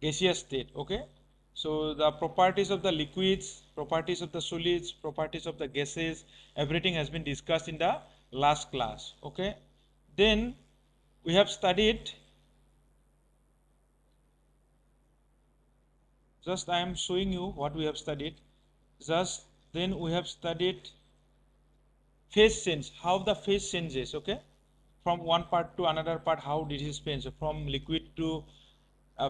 gaseous state. Okay, so the properties of the liquids, properties of the solids, properties of the gases, everything has been discussed in the last class. Okay, then we have studied, just I am showing you what we have studied. Just then we have studied phase change, how the phase changes. Okay, from one part to another part, how this is changed from liquid to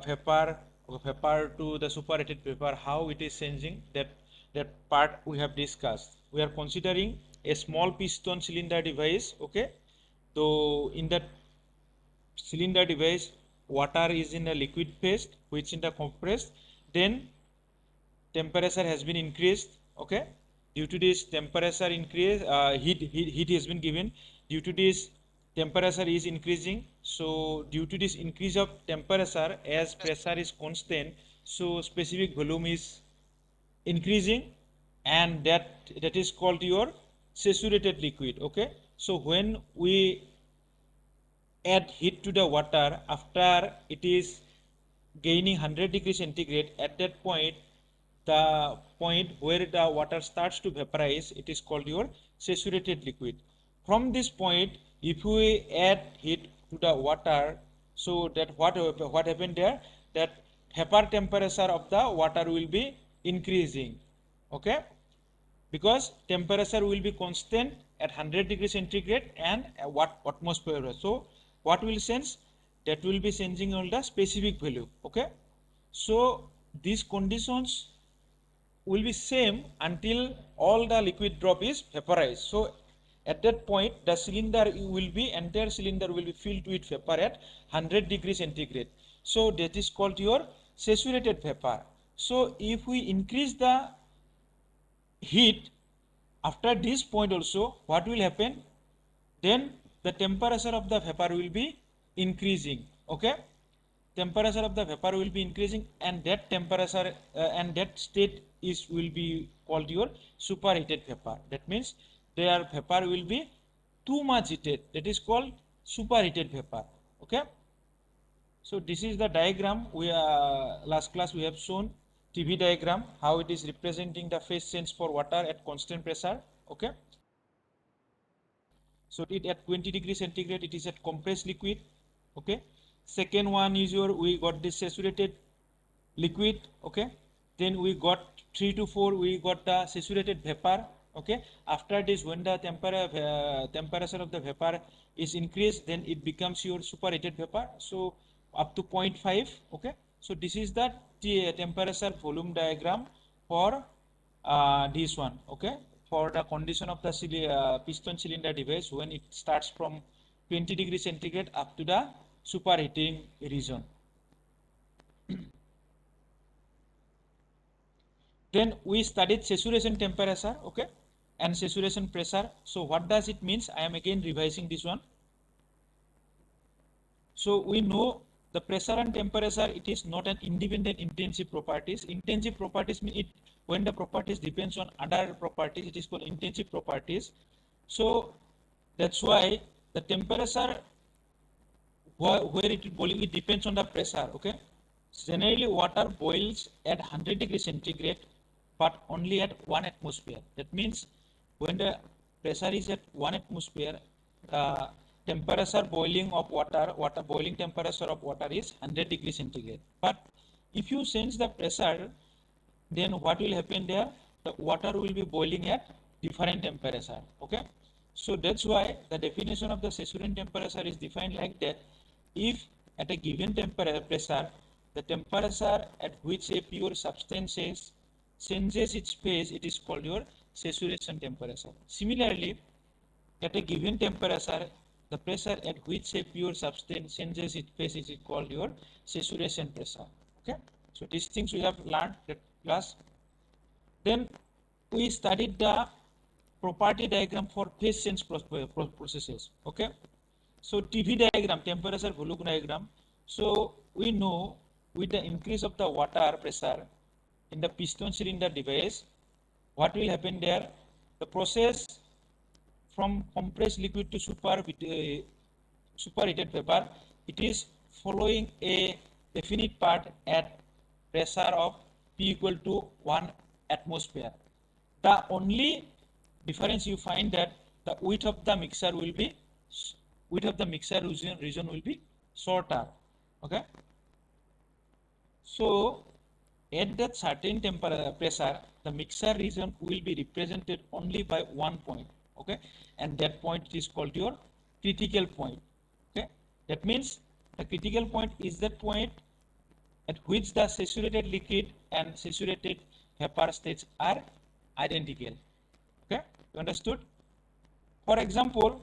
vapor, vapor to the superheated vapor, how it is changing. That part we have discussed. We are considering a small piston cylinder device. Okay, so in that cylinder device, water is in a liquid phase, which in the compressed. Then temperature has been increased. Okay, due to this temperature increase, heat has been given. Due to this temperature is increasing, so due to this increase of temperature, as pressure is constant, so specific volume is increasing, and that is called your saturated liquid. Okay, so when we add heat to the water after it is gaining 100 degrees centigrade, at that point, the point where the water starts to vaporize, it is called your saturated liquid. From this point, if we add heat to the water, so that what happened there, that vapor temperature of the water will be increasing. Okay, because temperature will be constant at 100 degrees centigrade and what atmosphere. So what will change? That will be changing on the specific value. Okay, so these conditions will be same until all the liquid drop is vaporized. So at that point, the cylinder will be, entire cylinder will be filled with vapor at 100 degrees centigrade. So that is called your saturated vapor. So if we increase the heat after this point also, what will happen? Then the temperature of the vapor will be increasing. Okay, temperature of the vapor will be increasing, and that temperature and that state is will be called your superheated vapor. That means their vapor will be too much heated, that is called superheated vapor. Okay, so this is the diagram. We last class we have shown TV diagram, how it is representing the phase change for water at constant pressure. Okay, so it at 20 degrees centigrade, it is at compressed liquid. Okay, second one is your, we got this saturated liquid. Okay, then we got 3 to 4, we got the saturated vapor. Okay, after this, when the temperature of the vapor is increased, then it becomes your superheated vapor, so up to 0.5. Okay, so this is the temperature volume diagram for this one. Okay, for the condition of the piston cylinder device when it starts from 20 degrees centigrade up to the superheating region. Then we studied saturation temperature. Okay, and saturation pressure. So what does it means? I am again revising this one. So we know the pressure and temperature, it is not an independent intensive properties. Intensive properties mean it when the properties depends on other properties, it is called intensive properties. So that's why the temperature where it is boiling, it depends on the pressure. Okay, generally water boils at 100 degrees centigrade, but only at 1 atmosphere. That means when the pressure is at 1 atmosphere, the temperature boiling of water boiling temperature of water is 100 degrees centigrade. But if you change the pressure, then what will happen there? The water will be boiling at different temperature. Okay, so that's why the definition of the saturation temperature is defined like that. If at a given pressure, the temperature at which a pure substance changes its phase, it is called your saturation temperature. Similarly, at a given temperature, the pressure at which a pure substance changes its phase is called your saturation pressure. Okay, so these things we have learned that class. Then we studied the property diagram for phase change processes. Okay, so TV diagram, temperature volume diagram. So we know with the increase of the water pressure in the piston cylinder device, what will happen there? The process from compressed liquid to superheated vapor, it is following a definite part at pressure of P equal to 1 atmosphere. The only difference you find that the width of the mixer will be region will be shorter. Okay. So at that certain temperature pressure, the mixer region will be represented only by one point. Okay, and that point is called your critical point. Okay, that means the critical point is that point at which the saturated liquid and saturated vapor states are identical. Okay, you understood? For example,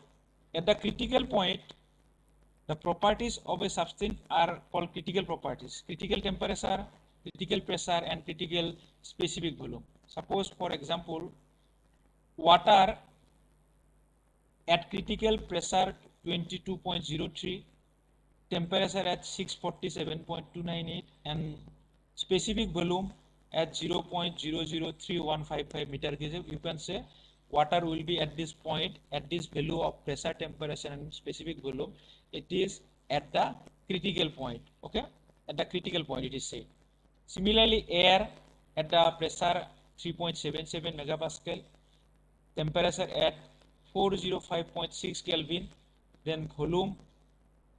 at the critical point, the properties of a substance are called critical properties: critical temperature, critical pressure, and critical specific volume. Suppose, for example, water at critical pressure 22.03, temperature at 647.298, and specific volume at 0.003155 meter cube, you can say water will be at this point, at this value of pressure, temperature, and specific volume. It is at the critical point. Okay, at the critical point it is said. Similarly, air at the pressure 3.77 megapascal, temperature at 405.6 Kelvin, then volume,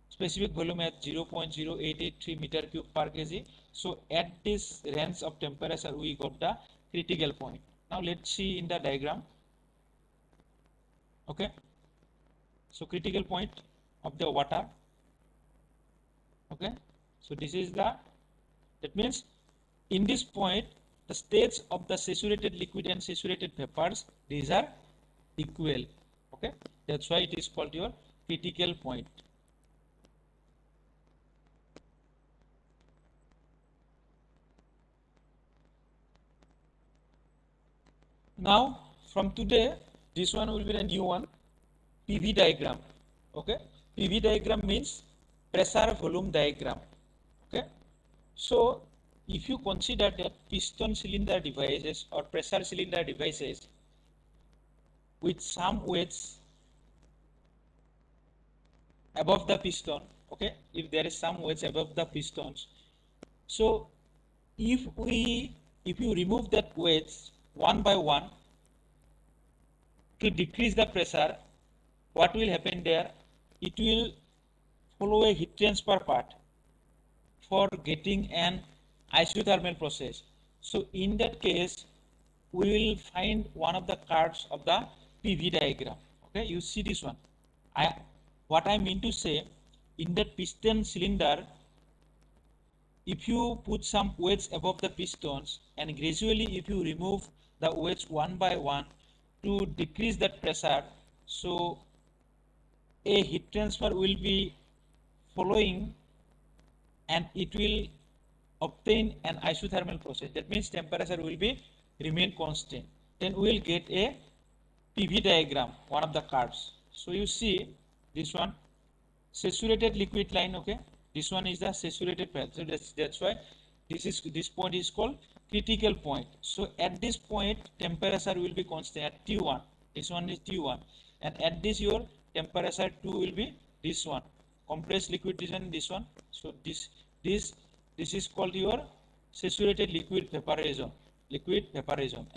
specific volume at 0.0883 meter cube per kg. So at this range of temperature we got the critical point. Now let's see in the diagram. Okay, so critical point of the water. Okay, so this is that means in this point the states of the saturated liquid and saturated vapors, these are equal. Okay, that's why it is called your critical point. Now from today, this one will be the new one, PV diagram. Okay, PV diagram means pressure volume diagram. Okay, so if you consider that piston cylinder devices or pressure cylinder devices with some weights above the piston, okay, if there is some weights above the pistons, so if you remove that weights one by one to decrease the pressure, what will happen there? It will follow a heat transfer path for getting an isothermal process. So in that case, we will find one of the curves of the PV diagram. Okay, you see this one. What I mean to say, in that piston cylinder, if you put some weights above the pistons and gradually if you remove the weights one by one to decrease that pressure, so a heat transfer will be following and it will obtain an isothermal process. That means temperature will be remain constant. Then we will get a PV diagram, one of the curves. So you see this one, saturated liquid line. Okay, this one is the saturated phase. So that's why this point is called critical point. So at this point temperature will be constant at T1. This one is T1, and at this your temperature 2 will be this one, compressed liquid region, this one. So this is called your saturated liquid vapor region,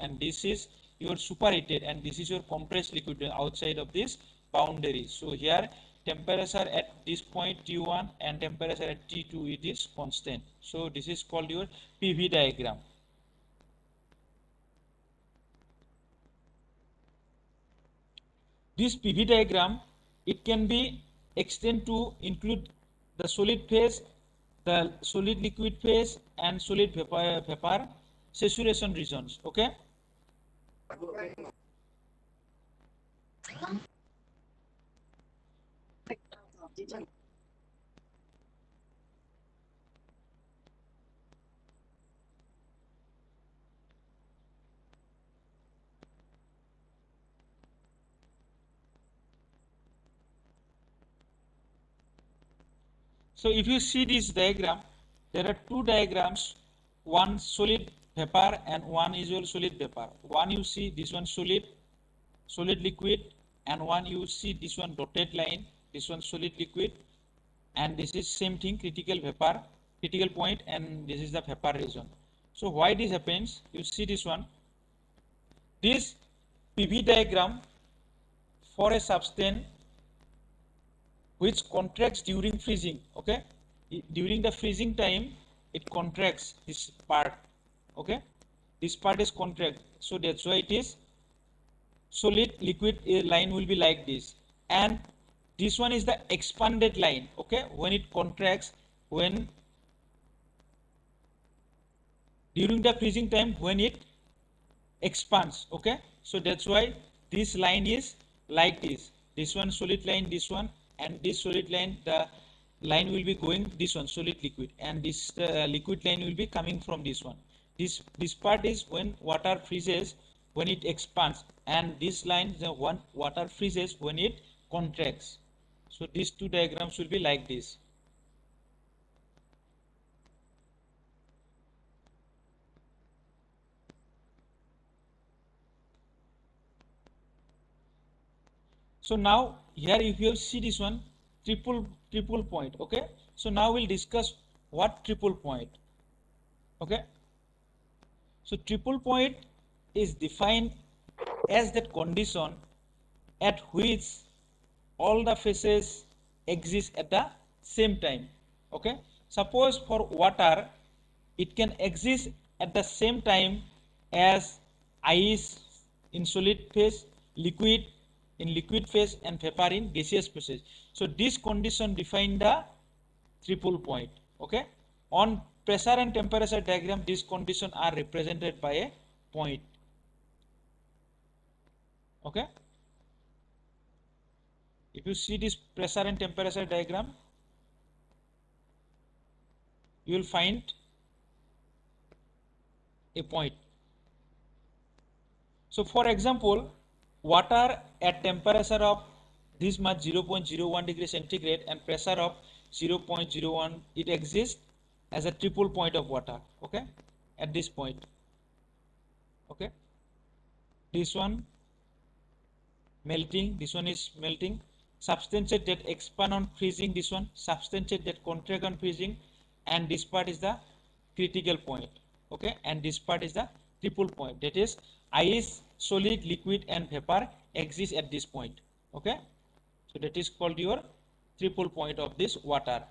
and this is your superheated, and this is your compressed liquid outside of this boundary. So here temperature at this point T1 and temperature at T2, it is constant. So this is called your PV diagram. This PV diagram, it can be extended to include the solid phase, the solid liquid phase, and solid vapor saturation regions. Okay. So if you see this diagram, there are two diagrams, one solid vapor and one is your solid vapor. One you see this one solid liquid, and one you see this one dotted line, this one solid liquid, and this is same thing, critical vapor. critical point, and this is the vapor region. So why this happens? You see this one. This PV diagram for a substance which contracts during freezing. Okay, during the freezing time, it contracts this part. Okay, this part is contract, so that's why it is solid liquid line will be like this, and this one is the expanded line. Okay, when it contracts, when during the freezing time, when it expands. Okay, so that's why this line is like this one solid line, this one, and this solid line, the line will be going this one solid liquid, and this liquid line will be coming from this one. This part is when water freezes, when it expands, and this line, the one water freezes when it contracts. So these two diagrams will be like this. So now here if you see this one triple point. Okay, so now we'll discuss what triple point. Okay, so triple point is defined as that condition at which all the phases exist at the same time. Okay, suppose for water it can exist at the same time as ice in solid phase, liquid in liquid phase, and vapor in gaseous phase. So this condition define the triple point. Okay, on pressure and temperature diagram, these conditions are represented by a point. Okay, if you see this pressure and temperature diagram, you will find a point. So for example, water at temperature of this much 0.01 degree centigrade and pressure of 0.01, it exists as a triple point of water. Okay, at this point. Okay, this one melting, this one is melting. Substances that expand on freezing, this one substances that contract on freezing, and this part is the critical point. Okay, and this part is the triple point, that is ice, solid, liquid, and vapor exist at this point. Okay, so that is called your triple point of this water.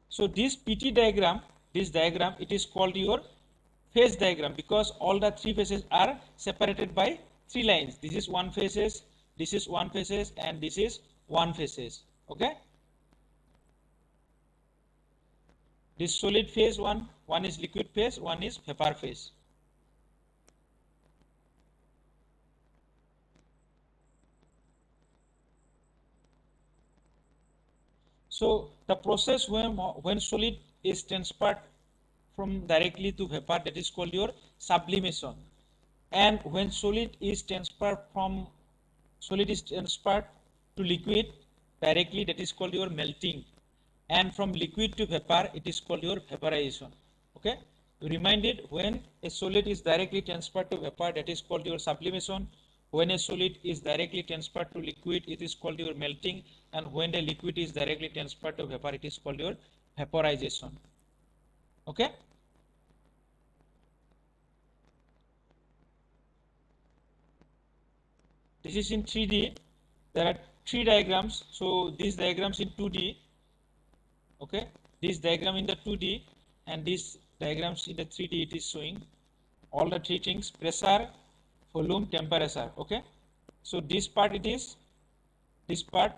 So this PT diagram, this diagram, it is called your phase diagram because all the three phases are separated by three lines. This is one phases, this is one phases, and this is one phases. Okay, this solid phase one is liquid phase, one is vapor phase. So the process when solid is transferred from directly to vapor, that is called your sublimation, and when solid is transferred to liquid directly, that is called your melting, and from liquid to vapor, it is called your vaporization. Okay, you reminded, when a solid is directly transferred to vapor, that is called your sublimation. When a solid is directly transferred to liquid, it is called your melting, and when the liquid is directly transferred to vapor, it is called your vaporization. Okay, this is in 3D. There are three diagrams. So these diagrams in 2D. Okay, this diagram in the 2D and these diagrams in the 3D, it is showing all the three things: pressure, volume, temperature. Okay, so this part, it is this part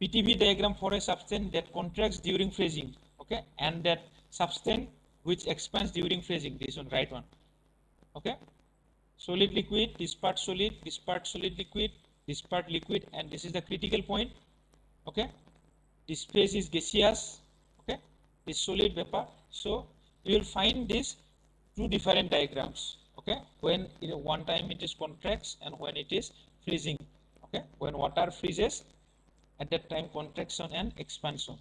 PTV diagram for a substance that contracts during freezing. Okay, and that substance which expands during freezing, this one, right one. Okay, solid liquid, this part solid, this part solid liquid, this part liquid, and this is the critical point. Okay, this phase is gaseous. Okay, this solid vapor. So you will find these two different diagrams. Okay, when one time it is contracts and when it is freezing. Okay, when water freezes, at that time contraction and expansion.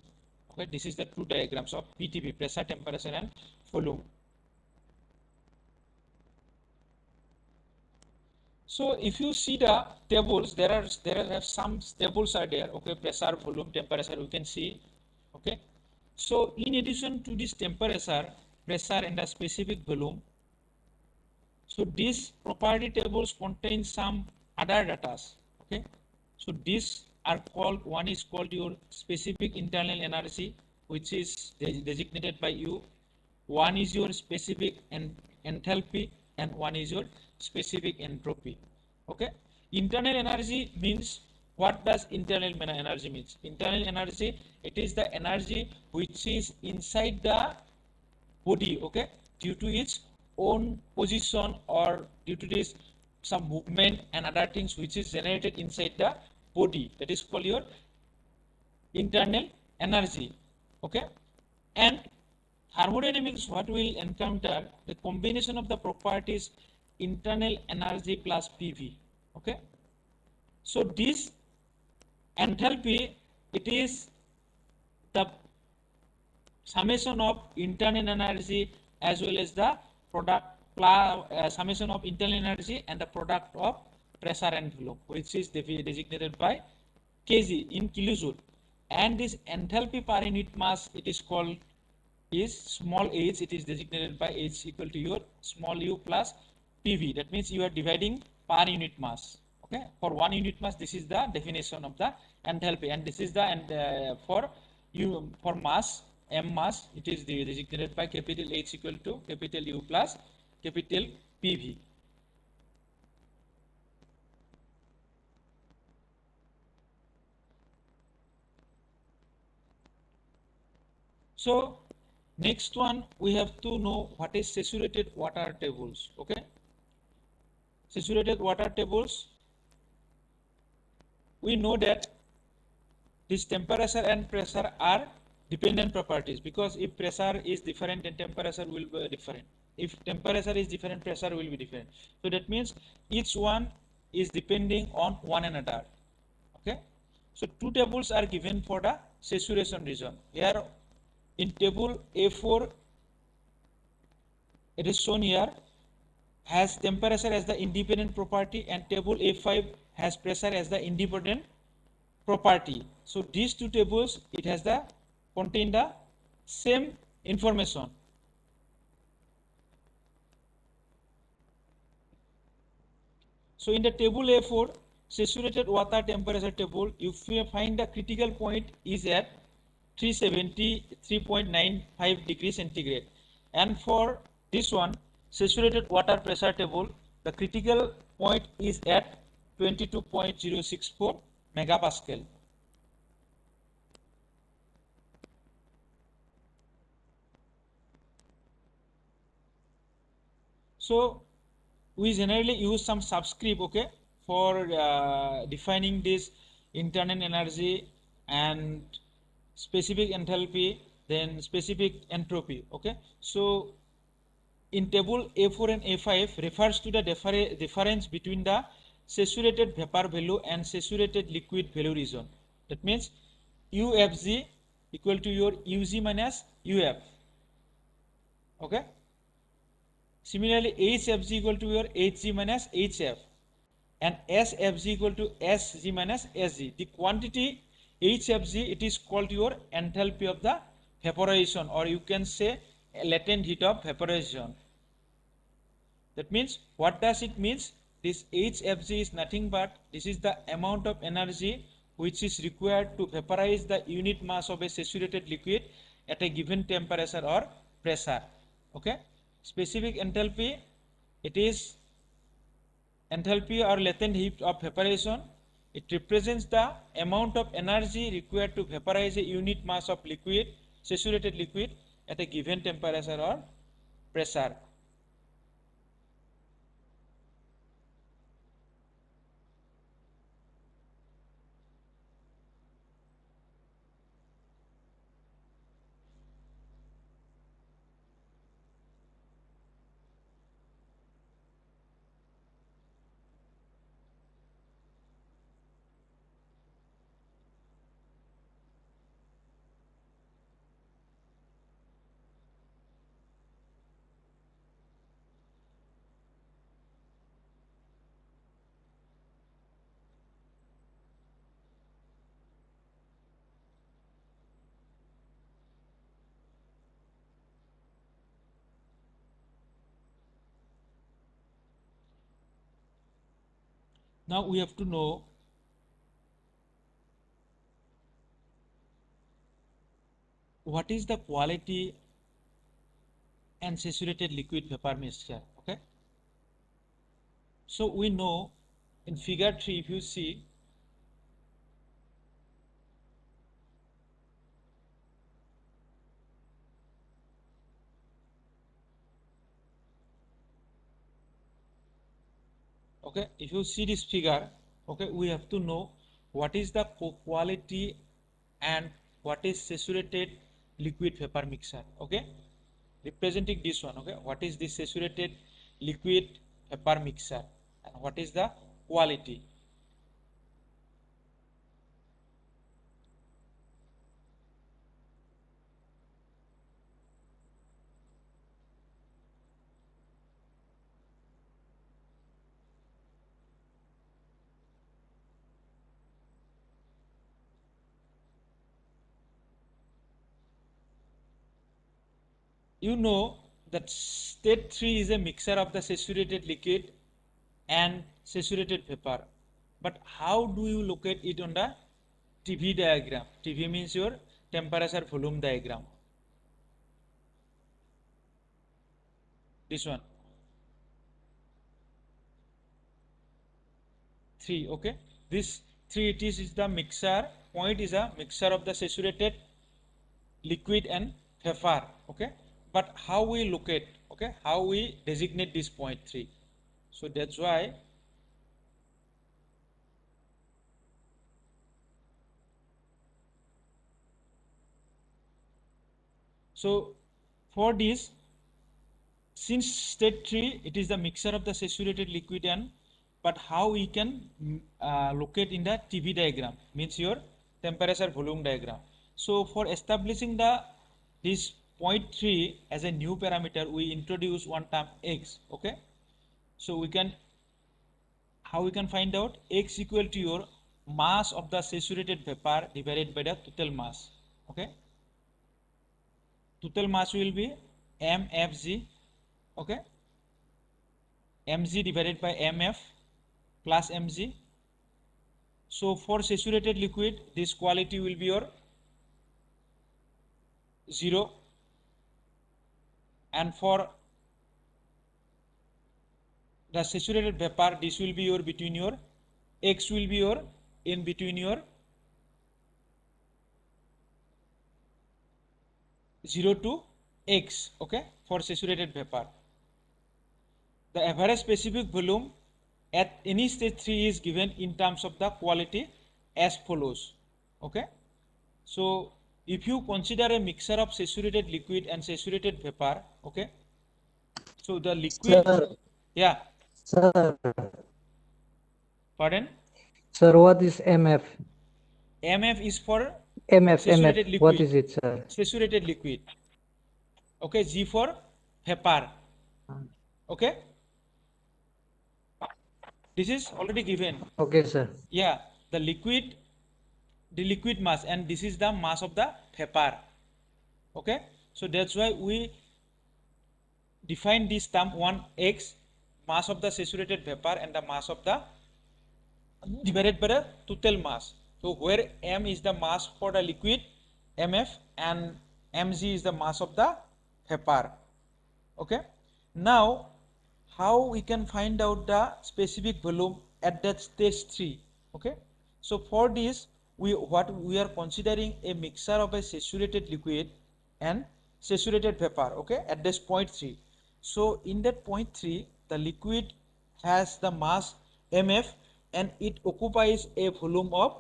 Okay, this is the two diagrams of PTV, pressure, temperature, and volume. So if you see the tables, there are some tables are there. Okay, pressure, volume, temperature. We can see. Okay. So in addition to this temperature, pressure, and the specific volume, so these property tables contain some other data. Okay. So these are called, one is called your specific internal energy, which is designated by you. One is your specific enthalpy, and one is your specific entropy. Okay. Internal energy means, what does internal energy means? Internal energy, it is the energy which is inside the body, okay, due to its own position, or due to this some movement and other things which is generated inside the body, that is called your internal energy. Okay. And thermodynamics, what we'll encounter, the combination of the properties internal energy plus PV. Okay. So this enthalpy, it is the summation of internal energy as well as the product summation of internal energy and the product of pressure and volume, which is designated by kg in kilojoule. And this enthalpy per unit mass, it is called is small h, it is designated by h equal to your small u plus pv. That means you are dividing per unit mass. Okay, for 1 unit mass, this is the definition of the enthalpy, and this is the, and for u, for mass, m mass, it is designated by capital H equal to capital U plus capital PV. So next one, we have to know what is saturated water tables. Okay, saturated water tables, we know that this temperature and pressure are dependent properties, because if pressure is different, then temperature will be different. If temperature is different, pressure will be different. So that means each one is depending on one another. Okay. So two tables are given for the saturation region. Here in table A4, it is shown here, has temperature as the independent property, and table A5 has pressure as the independent property. So these two tables, it has the contain the same information. So in the table A4, saturated water temperature table, if you find the critical point is at 373.95 degrees centigrade, and for this one, saturated water pressure table, the critical point is at 22.064 megapascal. So we generally use some subscript, okay, for defining this internal energy and specific enthalpy, then specific entropy. Okay, so in table A4 and A5 refers to the difference between the saturated vapor value and saturated liquid value region. That means UFG equal to your UG minus UF. Okay. Similarly, HFG equal to your HG minus HF, and SFG equal to SG minus SG. The quantity HFG, it is called your enthalpy of the vaporization, or you can say latent heat of vaporization. That means, what does it means? This HFG is nothing but, this is the amount of energy which is required to vaporize the unit mass of a saturated liquid at a given temperature or pressure. Okay. Specific enthalpy, it is enthalpy or latent heat of vaporization. It represents the amount of energy required to vaporize a unit mass of liquid, saturated liquid, at a given temperature or pressure. Now we have to know what is the quality and saturated liquid vapor mixture. Okay, so we know in figure 3, if you see, okay, if you see this figure, okay, we have to know what is the quality and what is saturated liquid vapor mixture. Okay, representing this one. Okay, what is this saturated liquid vapor mixture and what is the quality. You know that state 3 is a mixture of the saturated liquid and saturated vapor, but how do you locate it on the TV diagram? TV means your temperature volume diagram. This one 3. Okay, this 3, it is the mixture point, is a mixture of the saturated liquid and vapor. Okay, but how we locate, okay, how we designate this point 3? So that's why so for this, since state 3 it is the mixture of the saturated liquid and, but how we can locate in the TV diagram means your temperature volume diagram. So for establishing the this 0.3 as a new parameter, we introduce one term x. Okay, so we can, how we can find out x equal to your mass of the saturated vapor divided by the total mass. Okay, total mass will be mfg. Okay, mg divided by mf plus mg. So for saturated liquid, this quality will be your 0, and for the saturated vapor, this will be your between your x will be your in between your 0 to x. Okay, for saturated vapor, the average specific volume at any stage 3 is given in terms of the quality as follows. Okay, so if you consider a mixture of saturated liquid and saturated vapor, okay, so the liquid, Sir, yeah, sir, pardon, sir, what is MF? mf is for MF, saturated what liquid, is it, sir? saturated liquid. Okay, g for vapor. Okay, this is already given. Okay, sir. Yeah, the liquid mass, and this is the mass of the vapor. Okay, so that's why we define this term 1x, mass of the saturated vapor and the mass of the divided by the total mass. So where m is the mass for the liquid mf and mg is the mass of the vapor. Okay, now how we can find out the specific volume at that stage 3? Okay, so for this, what we are considering a mixture of a saturated liquid and saturated vapor. Okay, at this point 3. So in that point 3, the liquid has the mass mf and it occupies a volume of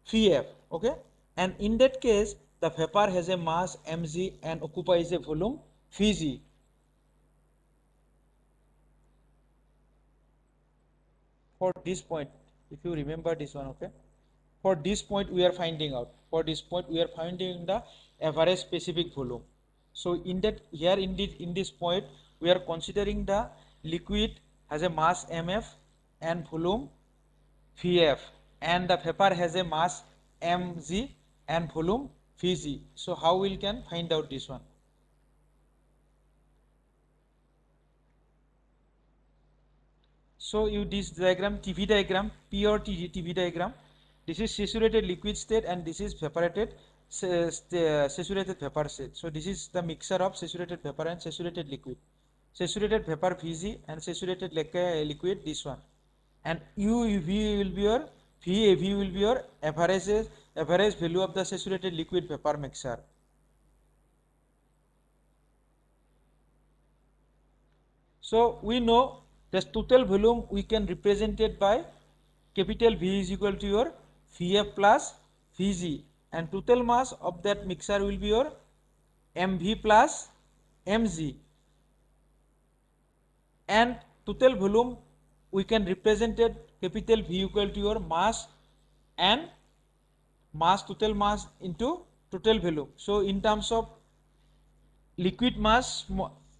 Vf. Okay, and in that case the vapor has a mass mg and occupies a volume Vg. For this point, if you remember this one, okay, for this point we are finding out, for this point we are finding the average specific volume. So in that, here in this point we are considering the liquid has a mass mf and volume vf, and the vapor has a mass mg and volume vg. So how we can find out this one? So you this diagram, TV diagram, pure TV diagram. This is saturated liquid state and this is evaporated saturated vapor state. So this is the mixture of saturated vapor and saturated liquid. Saturated vapor Vg and saturated liquid this one. And UV will be your VAV will be your average value of the saturated liquid vapor mixture. So we know the total volume we can represent it by capital V is equal to your Vf plus Vg, and total mass of that mixture will be your Mv plus Mg, and total volume we can represent it capital V equal to your mass and total mass into total volume. So in terms of liquid mass,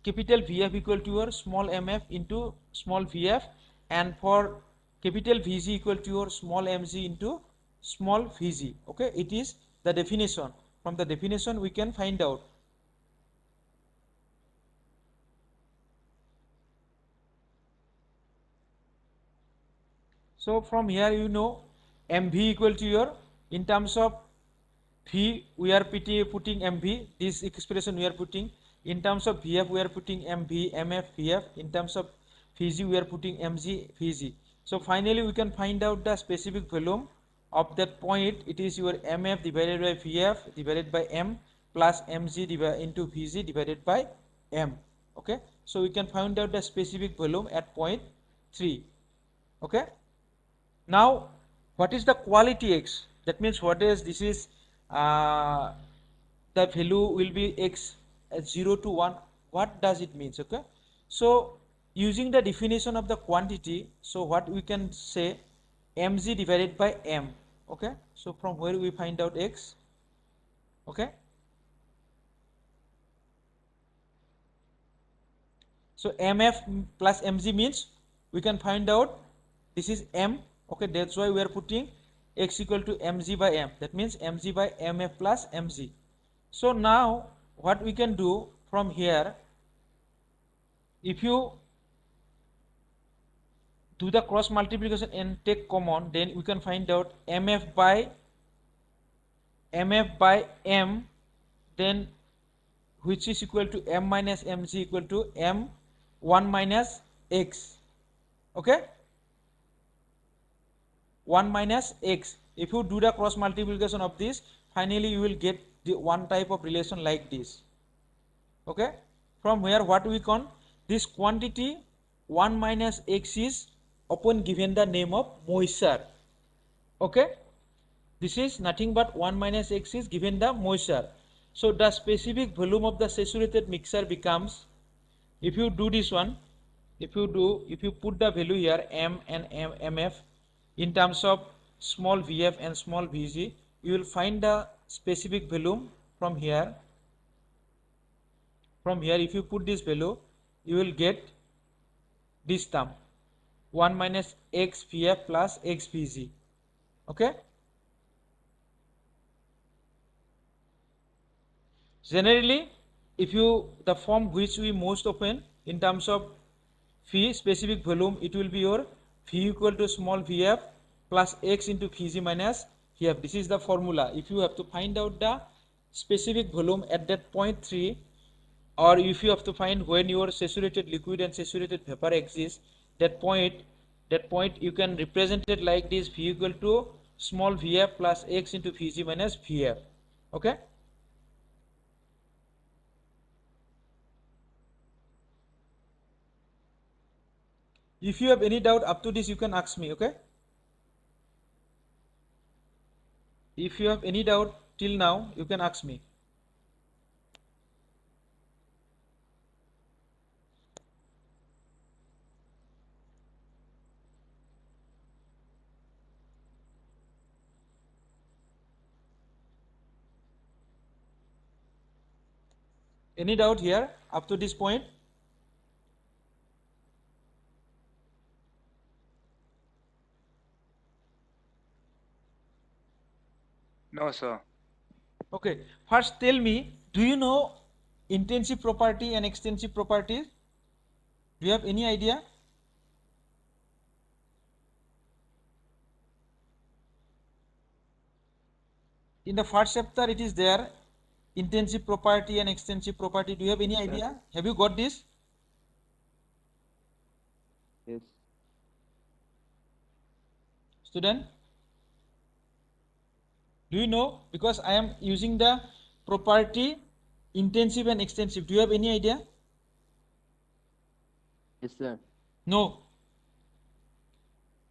capital Vf equal to your small mf into small vf, and for capital Vg equal to your small mg into small vg. Okay, it is the definition. From the definition we can find out. So from here you know mv equal to your, in terms of V we are putting mv, this expression we are putting. In terms of vf we are putting mv, mf, vf. In terms of vg we are putting mg, vg. So finally we can find out the specific volume of that point. It is your mf divided by vf divided by m plus mg into vg divided by m. Okay, so we can find out the specific volume at point 3. Okay, now what is the quality x? That means what is this is the value will be x at 0 to 1. What does it means? Okay, so using the definition of the quantity, so what we can say, mg divided by m. Okay, so from where we find out x. Okay, so mf plus mg means we can find out this is m. Okay, that's why we are putting x equal to mg by m. That means mg by mf plus mg. So now what we can do from here, if you do the cross multiplication and take common, then we can find out mf by m, then which is equal to m minus mg equal to m1 minus x. Okay, 1 minus x. If you do the cross multiplication of this, finally you will get the one type of relation like this. Okay, from where what we can, this quantity 1 minus x is upon given the name of moisture. Okay, this is nothing but 1 minus x is given the moisture. So the specific volume of the saturated mixture becomes, if you do this one, if you put the value here m and mf in terms of small vf and small vg, you will find the specific volume from here. From here if you put this value, you will get this term 1 minus x vf plus x vg. Okay, generally if you, the form which we most often in terms of V specific volume, it will be your V equal to small vf plus x into Vg minus vf. This is the formula. If you have to find out the specific volume at that point 3, or if you have to find when your saturated liquid and saturated vapor exist, that point you can represent it like this: V equal to small vf plus x into Vg minus vf. Okay, if you have any doubt up to this, you can ask me. Okay, if you have any doubt till now, you can ask me. Any doubt here up to this point? No, sir. Okay, first tell me, do you know intensive property and extensive properties? Do you have any idea? in the first chapter it is there, intensive property and extensive property. Do you have any idea? Have you got this? Yes. Student? Do you know? Because I am using the property, intensive and extensive. Do you have any idea? Yes, sir. No.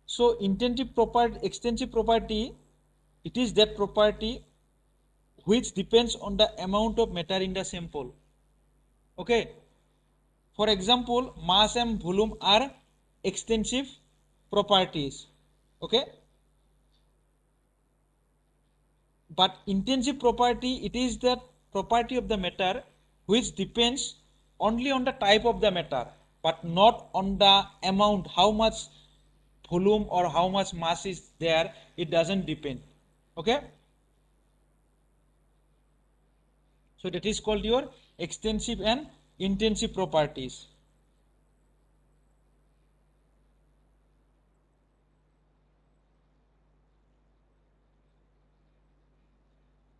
So intensive property, extensive property, it is that property which depends on the amount of matter in the sample. Okay. For example, mass and volume are extensive properties. Okay. But intensive property, it is the property of the matter which depends only on the type of the matter, but not on the amount, how much volume or how much mass is there. It doesn't depend. Okay. So that is called your extensive and intensive properties.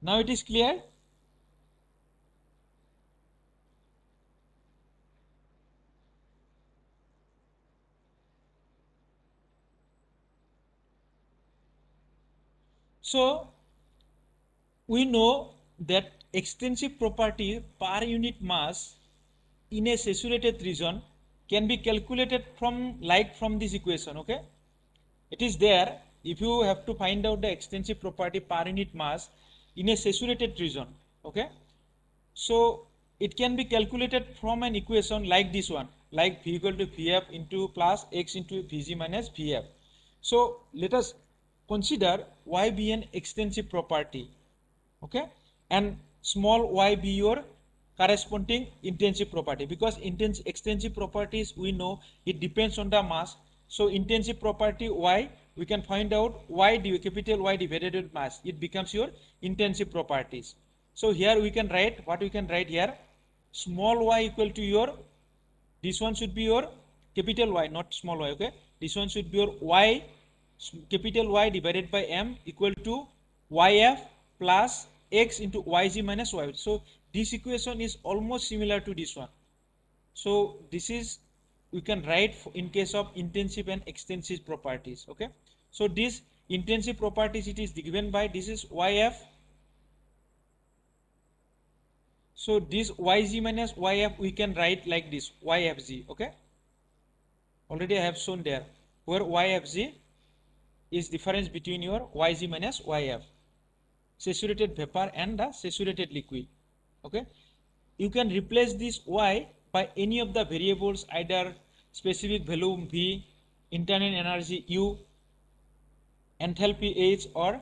Now it is clear? So we know that extensive property per unit mass in a saturated region can be calculated from this equation. Okay, it is there. If you have to find out the extensive property per unit mass in a saturated region, okay, so it can be calculated from an equation like this one, like V equal to Vf into plus X into Vg minus Vf. So let us consider Y be an extensive property, okay, and small y be your corresponding intensive property, because extensive properties we know it depends on the mass. So intensive property y, we can find out y capital Y divided with mass, it becomes your intensive properties. So here we can write, what we can write here, small y equal to your, this one should be your capital Y, not small y. Okay, this one should be your y, capital Y divided by m equal to yf plus x into yg minus y. So this equation is almost similar to this one. So this is, we can write in case of intensive and extensive properties. Okay, so this intensive properties, it is given by, this is yf. So this yg minus yf we can write like this, yfg. Okay, already I have shown there, where yfg is difference between your yg minus yf, saturated vapor and the saturated liquid. Okay, you can replace this y by any of the variables, either specific volume v, internal energy u, enthalpy h, or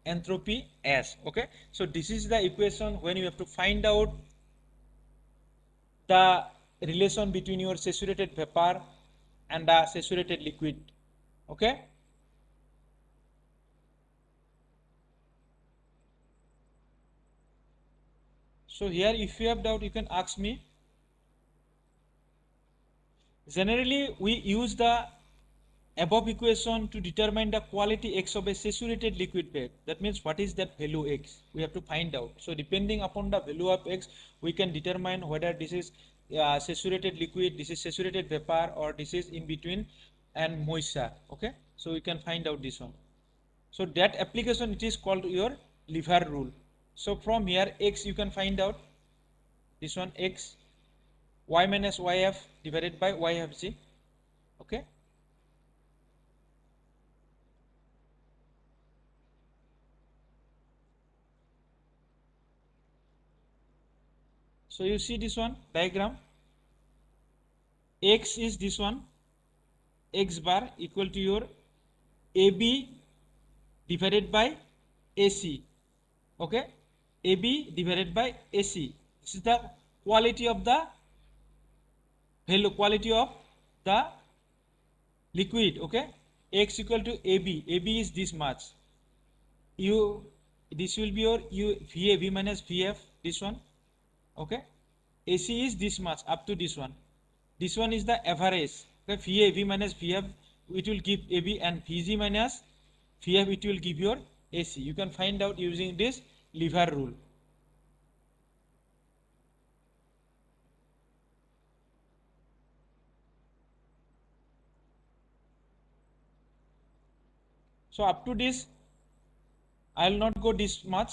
entropy s. Okay, so this is the equation when you have to find out the relation between your saturated vapor and the saturated liquid. Okay, so here if you have doubt you can ask me. Generally we use the above equation to determine the quality x of a saturated liquid bed. That means what is that value x, we have to find out. So depending upon the value of x, we can determine whether this is saturated liquid, this is saturated vapor, or this is in between and moisture. Okay, so we can find out this one. So that application, it is called your lever rule. So from here x you can find out, this one x, y minus yf divided by yfg. Okay, so you see this one diagram, x is this one, x bar equal to your AB divided by AC. Okay, AB divided by AC. This is the quality of the value, quality of the liquid. Okay, x equal to AB. AB is this much. U, this will be your U, VA, V minus VF, this one. Okay, AC is this much up to this one. This one is the average. Okay, VA, V minus VF, it will give AB, and VG minus VF, it will give your AC. You can find out using this lever rule. So up to this, I will not go this much.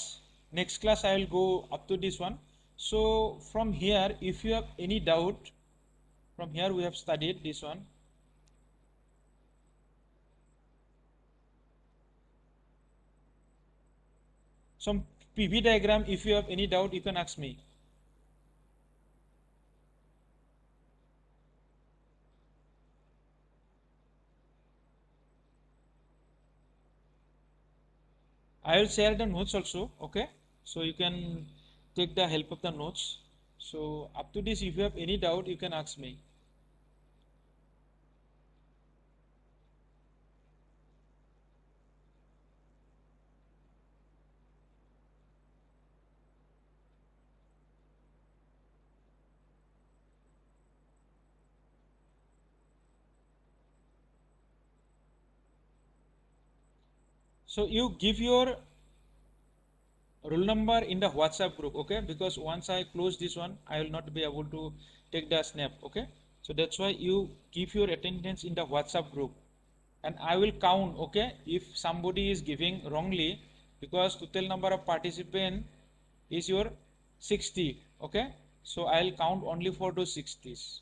Next class I will go up to this one. So from here, if you have any doubt, from here we have studied this one. Some PV diagram, if you have any doubt, you can ask me. I will share the notes also, okay? So you can take the help of the notes. So up to this, if you have any doubt, you can ask me. So you give your roll number in the WhatsApp group, okay? Because once I close this one, I will not be able to take the snap, okay? So that's why you give your attendance in the WhatsApp group, and I will count, okay? If somebody is giving wrongly, because total number of participant is your 60, okay? So I'll count only for those 60s.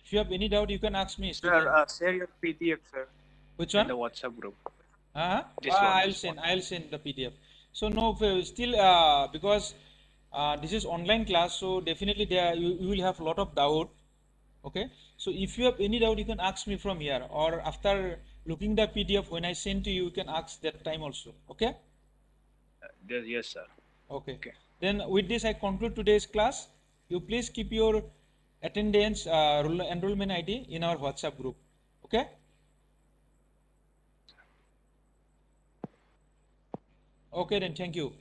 If you have any doubt, you can ask me. Sir, share your PDF, sir, Which in one? the WhatsApp group. This one, I'll this send. one. I'll send the PDF. So no, still because this is online class, so definitely there you will have a lot of doubt. Okay. So if you have any doubt, you can ask me from here, or after looking the PDF when I send to you, you can ask that time also. Okay. Yes, sir. Okay. Okay. Then with this, I conclude today's class. You please keep your attendance enrollment ID in our WhatsApp group. Okay. Okay. Then thank you.